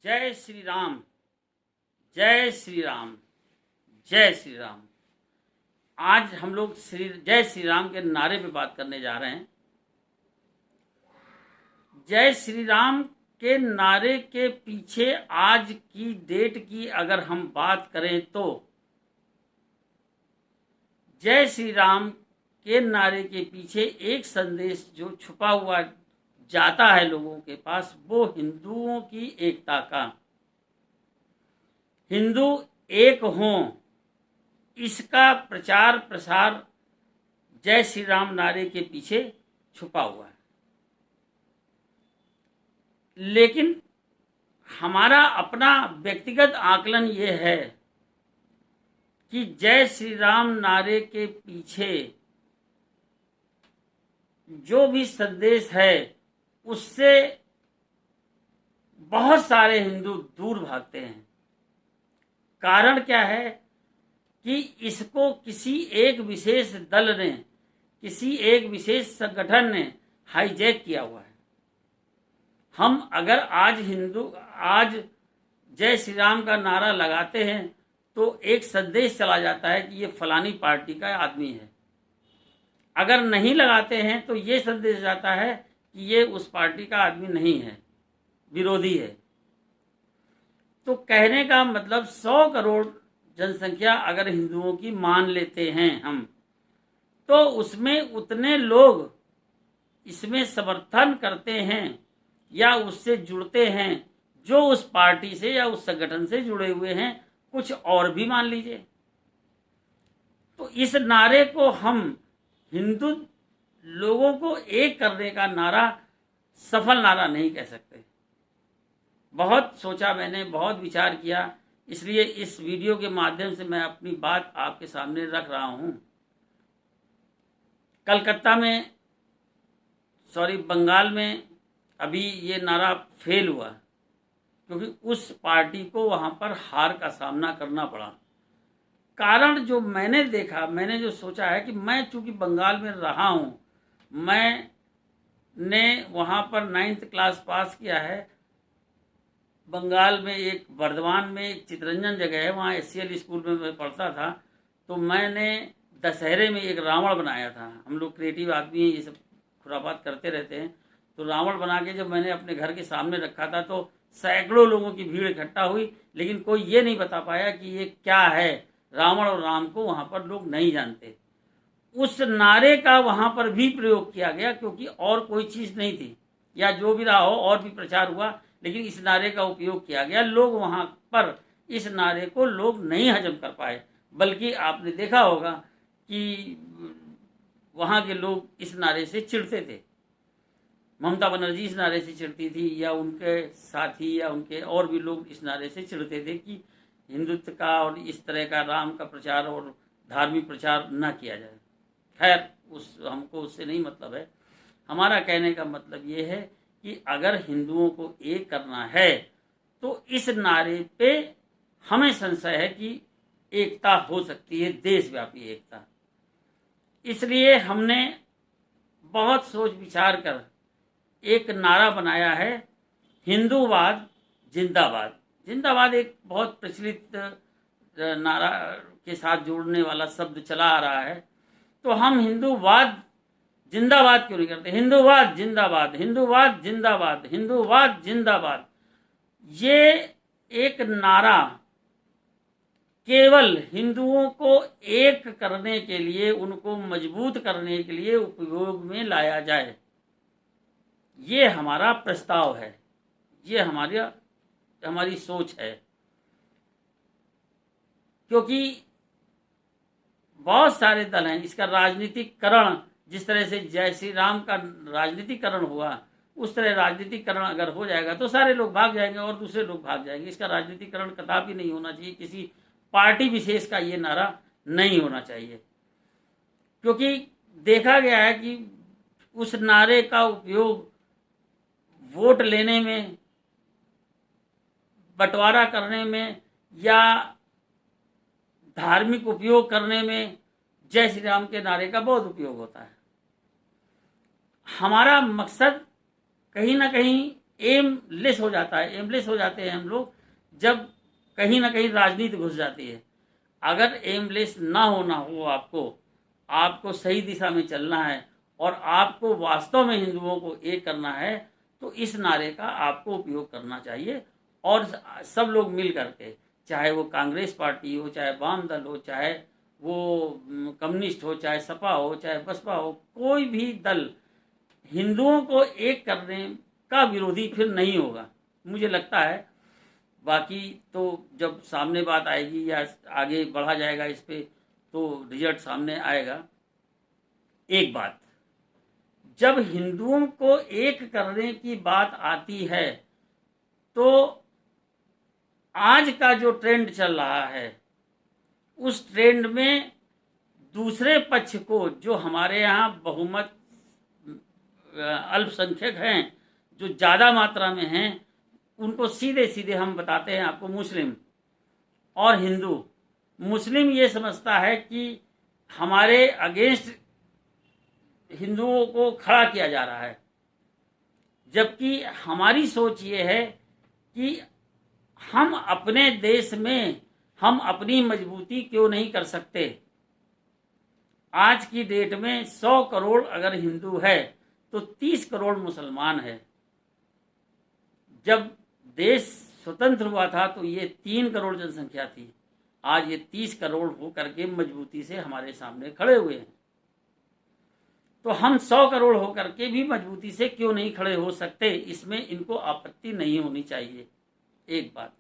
जय श्री राम, जय श्री राम, जय श्री राम। आज हम लोग जय श्री राम के नारे पे बात करने जा रहे हैं। जय श्री राम के नारे के पीछे आज की डेट की अगर हम बात करें तो जय श्री राम के नारे के पीछे एक संदेश जो छुपा हुआ जाता है लोगों के पास, वो हिंदुओं की एकता का, हिंदू एक हों, इसका प्रचार प्रसार जय श्री राम नारे के पीछे छुपा हुआ है। लेकिन हमारा अपना व्यक्तिगत आकलन ये है कि जय श्री राम नारे के पीछे जो भी संदेश है उससे बहुत सारे हिंदू दूर भागते हैं। कारण क्या है कि इसको किसी एक विशेष दल ने, किसी एक विशेष संगठन ने हाईजैक किया हुआ है। हम अगर आज जय श्री राम का नारा लगाते हैं तो एक संदेश चला जाता है कि ये फलानी पार्टी का आदमी है। अगर नहीं लगाते हैं तो ये संदेश जाता है कि ये उस पार्टी का आदमी नहीं है, विरोधी है। तो कहने का मतलब 100 करोड़ जनसंख्या अगर हिंदुओं की मान लेते हैं हम, तो उसमें उतने लोग इसमें समर्थन करते हैं या उससे जुड़ते हैं जो उस पार्टी से या उस संगठन से जुड़े हुए हैं, कुछ और भी मान लीजिए। तो इस नारे को हम हिंदू लोगों को एक करने का नारा सफल नारा नहीं कह सकते। बहुत सोचा मैंने, बहुत विचार किया, इसलिए इस वीडियो के माध्यम से मैं अपनी बात आपके सामने रख रहा हूं। बंगाल में अभी ये नारा फेल हुआ क्योंकि उस पार्टी को वहां पर हार का सामना करना पड़ा। कारण जो मैंने देखा, मैंने जो सोचा है कि मैं चूंकि बंगाल में रहा हूं, मैंने वहां पर 9th क्लास पास किया है। बंगाल में एक बर्धमान में एक चितरंजन जगह है, वहाँ SCL स्कूल में मैं पढ़ता था। तो मैंने दशहरे में एक रावण बनाया था। हम लोग क्रिएटिव आदमी हैं, ये सब खुरापात करते रहते हैं। तो रावण बना के जब मैंने अपने घर के सामने रखा था तो सैकड़ों लोगों की भीड़ इकट्ठा हुई, लेकिन कोई ये नहीं बता पाया कि ये क्या है। रावण और राम को वहाँ पर लोग नहीं जानते। उस नारे का वहाँ पर भी प्रयोग किया गया क्योंकि और कोई चीज़ नहीं थी, या जो भी रहा हो और भी प्रचार हुआ, लेकिन इस नारे का उपयोग किया गया। लोग वहाँ पर इस नारे को लोग नहीं हजम कर पाए, बल्कि आपने देखा होगा कि वहाँ के लोग इस नारे से चिढ़ते थे। ममता बनर्जी इस नारे से चिढ़ती थी, या उनके साथी या उनके और भी लोग इस नारे से चिढ़ते थे कि हिंदुत्व का और इस तरह का राम का प्रचार और धार्मिक प्रचार न किया जाए। खैर, हमको उससे नहीं मतलब है। हमारा कहने का मतलब ये है कि अगर हिंदुओं को एक करना है तो इस नारे पे हमें संशय है कि एकता हो सकती है, देशव्यापी एकता। इसलिए हमने बहुत सोच विचार कर एक नारा बनाया है, हिंदूवाद जिंदाबाद। जिंदाबाद एक बहुत प्रचलित नारा के साथ जोड़ने वाला शब्द चला आ रहा है। तो हम हिंदूवाद जिंदाबाद क्यों नहीं करते? हिंदूवाद जिंदाबाद, हिंदूवाद जिंदाबाद, हिंदूवाद जिंदाबाद। ये एक नारा केवल हिंदुओं को एक करने के लिए, उनको मजबूत करने के लिए उपयोग में लाया जाए, ये हमारा प्रस्ताव है, ये हमारी सोच है। क्योंकि बहुत सारे दल हैं, इसका राजनीतिकरण, जिस तरह से जय श्री राम का राजनीतिकरण हुआ, उस तरह राजनीतिकरण अगर हो जाएगा तो सारे लोग भाग जाएंगे और दूसरे लोग भाग जाएंगे। इसका राजनीतिकरण कदापि नहीं होना चाहिए। किसी पार्टी विशेष का ये नारा नहीं होना चाहिए, क्योंकि देखा गया है कि उस नारे का उपयोग वोट लेने में, बंटवारा करने में या धार्मिक उपयोग करने में जय श्री राम के नारे का बहुत उपयोग होता है। हमारा मकसद कहीं ना कहीं एमलेस हो जाता है, एमलेस हो जाते हैं हम लोग जब कहीं ना कहीं राजनीति घुस जाती है। अगर एमलेस ना होना हो, आपको सही दिशा में चलना है और आपको वास्तव में हिंदुओं को एक करना है, तो इस नारे का आपको उपयोग करना चाहिए और सब लोग मिल करके, चाहे वो कांग्रेस पार्टी हो, चाहे वाम दल हो, चाहे वो कम्युनिस्ट हो, चाहे सपा हो, चाहे बसपा हो, कोई भी दल हिंदुओं को एक करने का विरोधी फिर नहीं होगा, मुझे लगता है। बाकी तो जब सामने बात आएगी या आगे बढ़ा जाएगा इस पे, तो रिजल्ट सामने आएगा। एक बात, जब हिंदुओं को एक करने की बात आती है, तो आज का जो ट्रेंड चल रहा है, उस ट्रेंड में दूसरे पक्ष को, जो हमारे यहाँ बहुमत अल्पसंख्यक हैं, जो ज़्यादा मात्रा में हैं, उनको सीधे सीधे हम बताते हैं आपको मुस्लिम और हिंदू। मुस्लिम ये समझता है कि हमारे अगेंस्ट हिंदुओं को खड़ा किया जा रहा है, जबकि हमारी सोच ये है कि हम अपने देश में हम अपनी मजबूती क्यों नहीं कर सकते। आज की डेट में 100 करोड़ अगर हिंदू है तो 30 करोड़ मुसलमान है। जब देश स्वतंत्र हुआ था तो ये 3 करोड़ जनसंख्या थी, आज ये 30 करोड़ होकर के मजबूती से हमारे सामने खड़े हुए हैं। तो हम 100 करोड़ होकर के भी मजबूती से क्यों नहीं खड़े हो सकते, इसमें इनको आपत्ति नहीं होनी चाहिए। एक बात,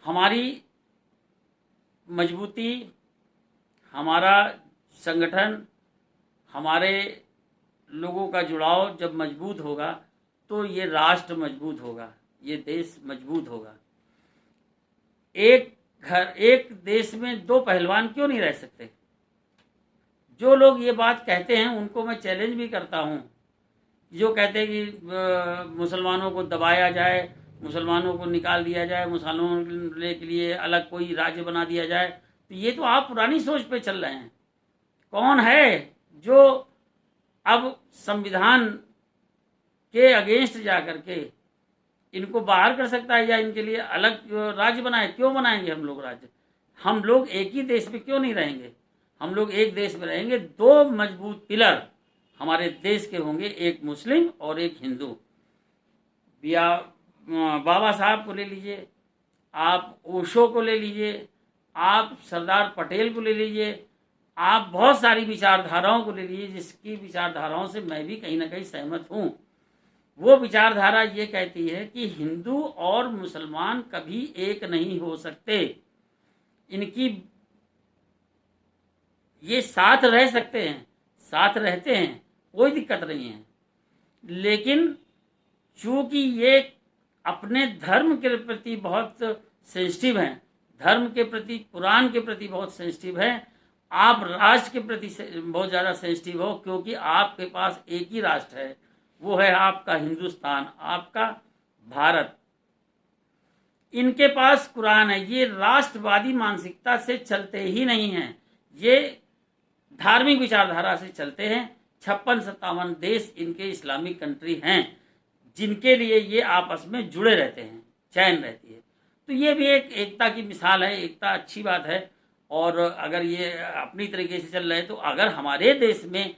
हमारी मजबूती, हमारा संगठन, हमारे लोगों का जुड़ाव जब मजबूत होगा तो ये राष्ट्र मजबूत होगा, ये देश मजबूत होगा। एक देश में 2 पहलवान क्यों नहीं रह सकते? जो लोग ये बात कहते हैं उनको मैं चैलेंज भी करता हूँ, जो कहते हैं कि मुसलमानों को दबाया जाए, मुसलमानों को निकाल दिया जाए, मुसलमानों के लिए अलग कोई राज्य बना दिया जाए, तो ये तो आप पुरानी सोच पे चल रहे हैं। कौन है जो अब संविधान के अगेंस्ट जा करके इनको बाहर कर सकता है या इनके लिए अलग राज्य बनाए? क्यों बनाएंगे हम लोग राज्य? हम लोग एक ही देश में क्यों नहीं रहेंगे? हम लोग एक देश में रहेंगे। 2 मजबूत पिलर हमारे देश के होंगे, एक मुस्लिम और एक हिंदू। बाबा साहब को ले लीजिए, आप ओशो को ले लीजिए, आप सरदार पटेल को ले लीजिए, आप बहुत सारी विचारधाराओं को ले लीजिए, जिसकी विचारधाराओं से मैं भी कहीं ना कहीं सहमत हूँ। वो विचारधारा ये कहती है कि हिंदू और मुसलमान कभी एक नहीं हो सकते, इनकी ये साथ रह सकते हैं, साथ रहते हैं, कोई दिक्कत नहीं है, लेकिन चूंकि ये अपने धर्म के प्रति बहुत सेंसिटिव हैं, धर्म के प्रति, कुरान के प्रति बहुत सेंसिटिव हैं, आप राष्ट्र के प्रति बहुत ज़्यादा सेंसिटिव हो, क्योंकि आपके पास एक ही राष्ट्र है, वो है आपका हिंदुस्तान, आपका भारत। इनके पास कुरान है, ये राष्ट्रवादी मानसिकता से चलते ही नहीं हैं, ये धार्मिक विचारधारा से चलते हैं। 56-57 देश इनके इस्लामिक कंट्री हैं, जिनके लिए ये आपस में जुड़े रहते हैं, चैन रहती है। तो ये भी एक एकता की मिसाल है, एकता अच्छी बात है। और अगर ये अपनी तरीके से चल रहे हैं, तो अगर हमारे देश में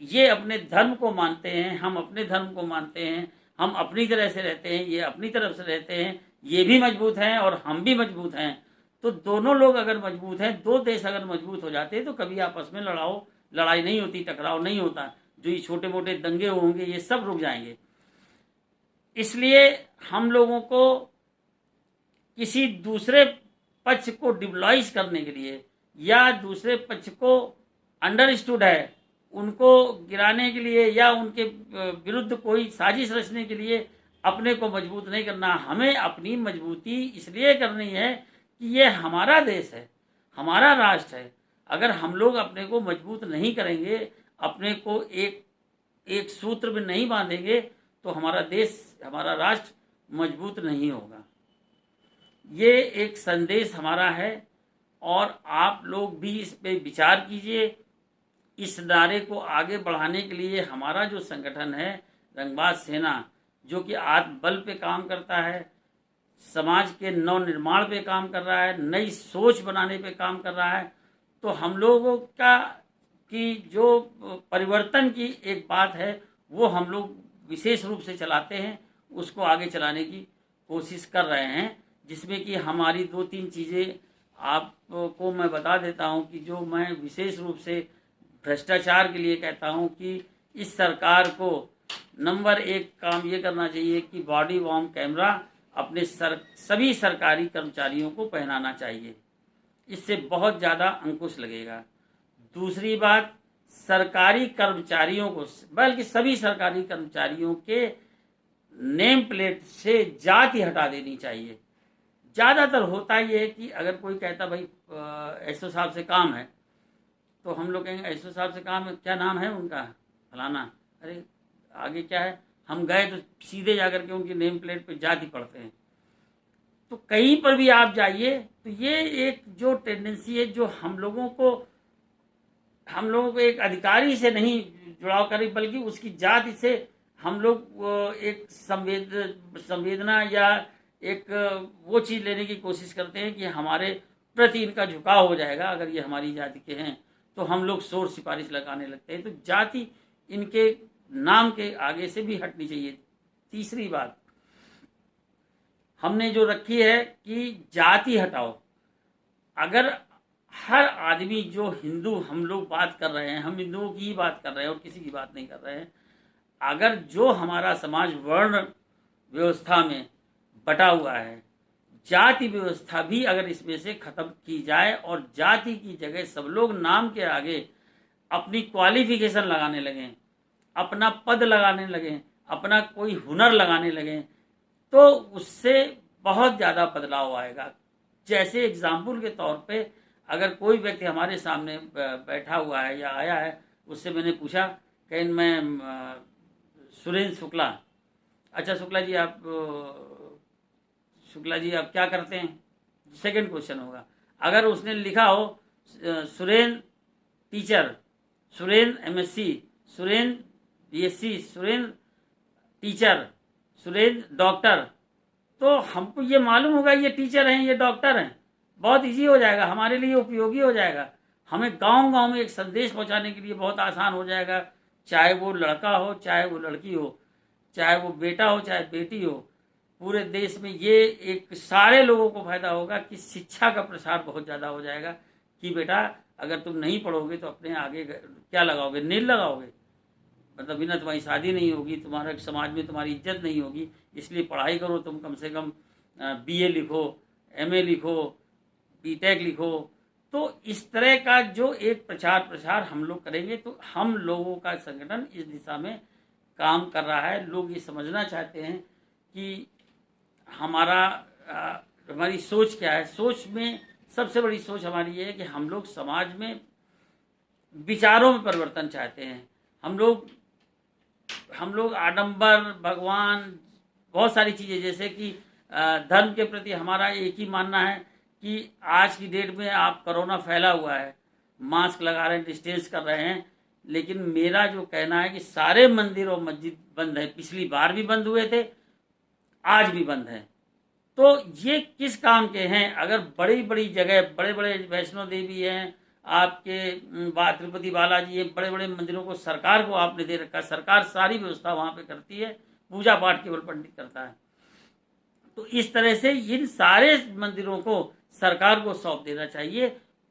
ये अपने धर्म को मानते हैं, हम अपने धर्म को मानते हैं, हम अपनी तरह से रहते हैं, ये अपनी तरफ से रहते हैं, ये भी मजबूत हैं और हम भी मजबूत हैं, तो दोनों लोग अगर मजबूत हैं, 2 देश अगर मजबूत हो जाते हैं, तो कभी आपस में लड़ाई नहीं होती, टकराव नहीं होता, जो ये छोटे मोटे दंगे होंगे ये सब रुक जाएंगे। इसलिए हम लोगों को किसी दूसरे पक्ष को डिब्लॉइज करने के लिए या दूसरे पक्ष को अंडरस्टूड है उनको गिराने के लिए या उनके विरुद्ध कोई साजिश रचने के लिए अपने को मजबूत नहीं करना। हमें अपनी मजबूती इसलिए करनी है कि ये हमारा देश है, हमारा राष्ट्र है। अगर हम लोग अपने को मजबूत नहीं करेंगे, अपने को एक सूत्र में नहीं बांधेंगे, तो हमारा देश, हमारा राष्ट्र मजबूत नहीं होगा। ये एक संदेश हमारा है और आप लोग भी इस पे विचार कीजिए। इस नारे को आगे बढ़ाने के लिए हमारा जो संगठन है रंगबाज सेना, जो कि आत्मबल पे काम करता है, समाज के नव निर्माण पे काम कर रहा है, नई सोच बनाने पे काम कर रहा है। तो हम लोगों का की जो परिवर्तन की एक बात है वो हम लोग विशेष रूप से चलाते हैं, उसको आगे चलाने की कोशिश कर रहे हैं, जिसमें कि हमारी 2-3 चीज़ें आपको मैं बता देता हूं कि जो मैं विशेष रूप से भ्रष्टाचार के लिए कहता हूं कि इस सरकार को नंबर 1 काम ये करना चाहिए कि बॉडी वार्म कैमरा अपने सभी सरकारी कर्मचारियों को पहनाना चाहिए। इससे बहुत ज़्यादा अंकुश लगेगा। दूसरी बात, सरकारी कर्मचारियों को, बल्कि सभी सरकारी कर्मचारियों के नेम प्लेट से जाति हटा देनी चाहिए। ज़्यादातर होता ये है कि अगर कोई कहता भाई एसओ साहब से काम है, तो हम लोग कहेंगे एसओ साहब से काम है, क्या नाम है उनका, फलाना। अरे आगे क्या है, हम गए तो सीधे जाकर के उनकी नेम प्लेट पे जाति पढ़ते हैं। तो कहीं पर भी आप जाइए तो ये एक जो टेंडेंसी है जो हम लोगों को एक अधिकारी से नहीं जुड़ाव करें, बल्कि उसकी जाति से हम लोग एक संवेदना या एक वो चीज़ लेने की कोशिश करते हैं कि हमारे प्रति इनका झुकाव हो जाएगा। अगर ये हमारी जाति के हैं तो हम लोग शोर सिफारिश लगाने लगते हैं। तो जाति इनके नाम के आगे से भी हटनी चाहिए। तीसरी बात हमने जो रखी है कि जाति हटाओ। अगर हर आदमी, जो हिंदू हम लोग बात कर रहे हैं, हम हिंदुओं की ही बात कर रहे हैं और किसी की बात नहीं कर रहे हैं, अगर जो हमारा समाज वर्ण व्यवस्था में बटा हुआ है, जाति व्यवस्था भी अगर इसमें से खत्म की जाए और जाति की जगह सब लोग नाम के आगे अपनी क्वालिफिकेशन लगाने लगें, अपना पद लगाने लगें, अपना कोई हुनर लगाने लगें, तो उससे बहुत ज़्यादा बदलाव आएगा। जैसे एग्जाम्पल के तौर पे अगर कोई व्यक्ति हमारे सामने बैठा हुआ है या आया है, उससे मैंने पूछा कि मैं सुरेंद्र शुक्ला, अच्छा शुक्ला जी आप क्या करते हैं, सेकंड क्वेश्चन होगा। अगर उसने लिखा हो Surendra teacher, Surendra MSc, Surendra BSc, Surendra teacher, Surendra doctor, तो हमको ये मालूम होगा ये टीचर हैं, ये डॉक्टर हैं। बहुत इजी हो जाएगा, हमारे लिए उपयोगी हो जाएगा। हमें गांव-गांव में एक संदेश पहुंचाने के लिए बहुत आसान हो जाएगा। चाहे वो लड़का हो, चाहे वो लड़की हो, चाहे वो बेटा हो, चाहे बेटी हो, पूरे देश में ये एक सारे लोगों को फायदा होगा कि शिक्षा का प्रसार बहुत ज़्यादा हो जाएगा कि बेटा अगर तुम नहीं पढ़ोगे तो अपने आगे क्या लगाओगे, नील लगाओगे, मतलब बिना तुम्हारी शादी नहीं होगी, तुम्हारे समाज में तुम्हारी इज्जत नहीं होगी। इसलिए पढ़ाई करो, तुम कम से कम बीए लिखो, एमए लिखो, बीटेक लिखो। तो इस तरह का जो एक प्रसार हम लोग करेंगे तो हम लोगों का संगठन इस दिशा में काम कर रहा है। लोग ये समझना चाहते हैं कि हमारी सोच क्या है। सोच में सबसे बड़ी सोच हमारी ये है कि हम लोग समाज में विचारों में परिवर्तन चाहते हैं। हम लोग आडंबर, भगवान, बहुत सारी चीज़ें, जैसे कि धर्म के प्रति हमारा एक ही मानना है कि आज की डेट में आप कोरोना फैला हुआ है, मास्क लगा रहे हैं, डिस्टेंस कर रहे हैं, लेकिन मेरा जो कहना है कि सारे मंदिर और मस्जिद बंद है। पिछली बार भी बंद हुए थे, आज भी बंद है। तो ये किस काम के हैं? अगर बड़ी बड़ी जगह, बड़े बड़े वैष्णो देवी हैं, आपके तिरुपति बालाजी है, बड़े बड़े मंदिरों को सरकार को आपने दे रखा है, सरकार सारी व्यवस्था वहाँ पे करती है, पूजा पाठ केवल पंडित करता है। तो इस तरह से इन सारे मंदिरों को सरकार को सौंप देना चाहिए।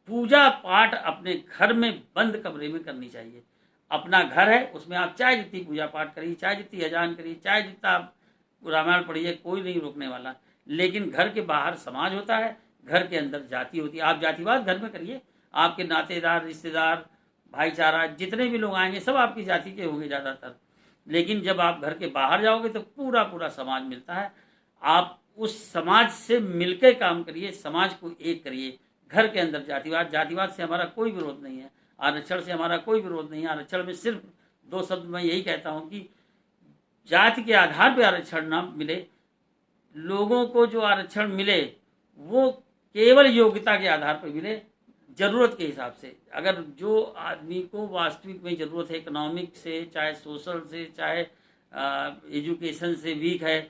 पूजा पाठ अपने घर में बंद कमरे में करनी चाहिए। अपना घर है, उसमें आप चाहे जितनी पूजा पाठ करिए, चाहे जितनी अजान करिए, चाहे जितना आप रामायण पढ़िए, कोई नहीं रोकने वाला। लेकिन घर के बाहर समाज होता है, घर के अंदर जाति होती है। आप जातिवाद घर में करिए, आपके नातेदार, रिश्तेदार, भाईचारा, जितने भी लोग आएंगे सब आपकी जाति के होंगे ज़्यादातर। लेकिन जब आप घर के बाहर जाओगे तो पूरा पूरा समाज मिलता है। आप उस समाज से मिलकर काम करिए, समाज को एक करिए। घर के अंदर जातिवाद से हमारा कोई विरोध नहीं है, आरक्षण से हमारा कोई विरोध नहीं है। आरक्षण में सिर्फ 2 शब्द मैं यही कहता हूँ कि जाति के आधार पर आरक्षण ना मिले, लोगों को जो आरक्षण मिले वो केवल योग्यता के आधार पर मिले, जरूरत के हिसाब से। अगर जो आदमी को वास्तविक में जरूरत है, इकोनॉमिक से, चाहे सोशल से, चाहे एजुकेशन से वीक है,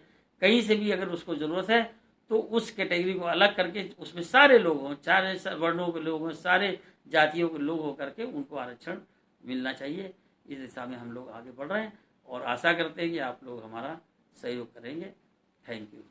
कहीं से भी अगर उसको ज़रूरत है तो उस कैटेगरी को अलग करके उसमें सारे लोग हों, सारे वर्णों के लोग हों, सारे जातियों के लोग हो करके उनको आरक्षण मिलना चाहिए। इस दिशा में हम लोग आगे बढ़ रहे हैं और आशा करते हैं कि आप लोग हमारा सहयोग करेंगे। Thank you.